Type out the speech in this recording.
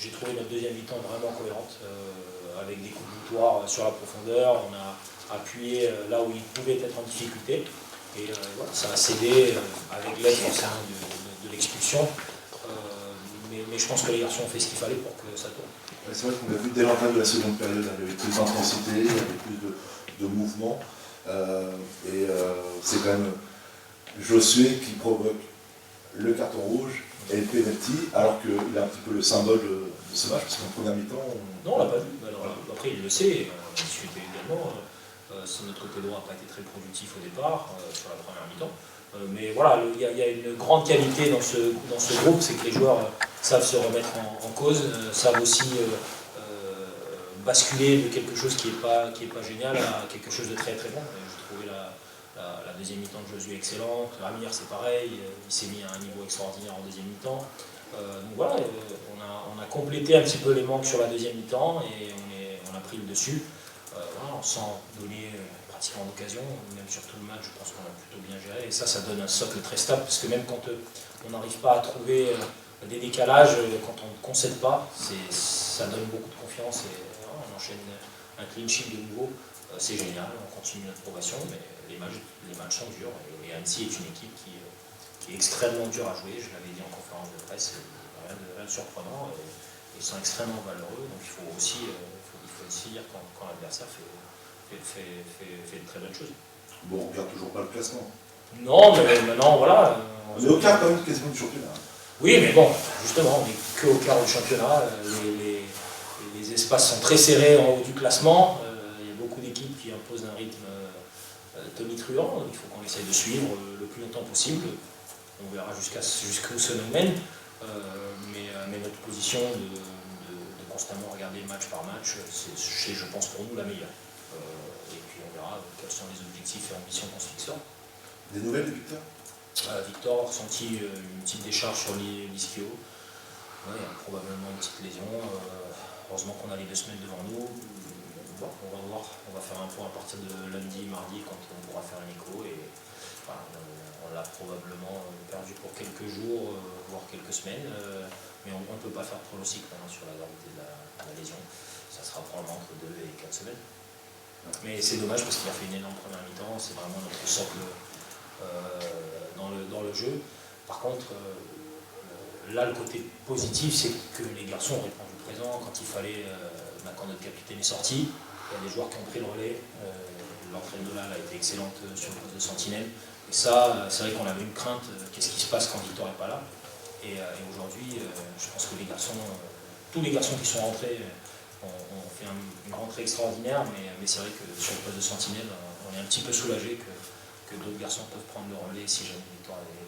j'ai trouvé notre deuxième mi-temps vraiment cohérente, avec des coups de boutoir sur la profondeur. On a appuyé là où ils pouvaient être en difficulté. Et voilà, ça a cédé avec l'aide forcément de l'expulsion. Mais je pense que les garçons ont fait ce qu'il fallait pour que ça tourne. C'est vrai qu'on l'a vu dès l'entame de la seconde période, avec plus d'intensité, avec plus de mouvement. C'est quand même Josué qui provoque le carton rouge et le penalty, alors qu'il est un petit peu le symbole de ce match, parce qu'en première mi-temps... Non, on l'a pas vu. Alors, après, il le sait, on discutait également. Notre côté droit n'a pas été très productif au départ, sur la première mi-temps. Mais voilà, il y a une grande qualité dans ce groupe, c'est que les joueurs savent se remettre en cause, savent aussi basculer de quelque chose qui est pas génial à quelque chose de très très bon. J'ai trouvé la deuxième mi-temps de Josué excellente. Amir, c'est pareil, il s'est mis à un niveau extraordinaire en deuxième mi-temps. Donc voilà, on a complété un petit peu les manques sur la deuxième mi-temps et on a pris le dessus. Voilà, sans donner pratiquement d'occasion, même sur tout le match, je pense qu'on a plutôt bien géré. Et ça donne un socle très stable, parce que même quand on n'arrive pas à trouver des décalages, quand on ne concède pas, ça donne beaucoup de confiance. Et voilà, on enchaîne un clean sheet de nouveau, c'est génial, on continue notre progression, mais les matchs sont durs. Et Annecy est une équipe qui est extrêmement dure à jouer, je l'avais dit en conférence de presse, rien de surprenant, et ils sont extrêmement valeureux, donc il faut aussi dire quand l'adversaire fait de très bonnes choses. Bon, on ne regarde toujours pas le classement. Non, mais maintenant, voilà. On est au quart quand même quasiment du championnat. Oui, mais bon, justement, on n'est qu'au quart du championnat. Les espaces sont très serrés en haut du classement. Il y a beaucoup d'équipes qui imposent un rythme tonitruant. Il faut qu'on essaye de suivre le plus longtemps possible. On verra jusqu'où ça nous mène. Mais notre position de constamment regarder match par match, c'est, je pense, pour nous la meilleure. Et puis on verra quels sont les objectifs et ambitions qu'on se fixera. Des nouvelles de Victor Victor a ressenti une petite décharge sur l'ischio. Ouais, probablement une petite lésion. Heureusement qu'on a les 2 semaines devant nous. Bon, on va voir, on va faire un point à partir de lundi, mardi, quand on pourra faire un écho. Et voilà, on l'a probablement perdu pour quelques jours, voire quelques semaines. Mais on ne peut pas faire de pronostic sur la gravité de la lésion. Ça sera probablement entre 2 et 4 semaines. Mais c'est dommage parce qu'il a fait une énorme première mi-temps, c'est vraiment notre socle dans le jeu. Par contre, là, le côté positif, c'est que les garçons ont répondu présent quand il fallait, quand notre capitaine est sorti. Il y a des joueurs qui ont pris le relais. L'entraîne de là a été excellente sur le poste de sentinelle. Et ça, c'est vrai qu'on avait une crainte, qu'est-ce qui se passe quand Victor n'est pas là. Et aujourd'hui, je pense que les garçons, tous les garçons qui sont rentrés ont fait une rentrée extraordinaire, mais c'est vrai que sur le poste de sentinelle, on est un petit peu soulagé que d'autres garçons peuvent prendre le relais si jamais Victor est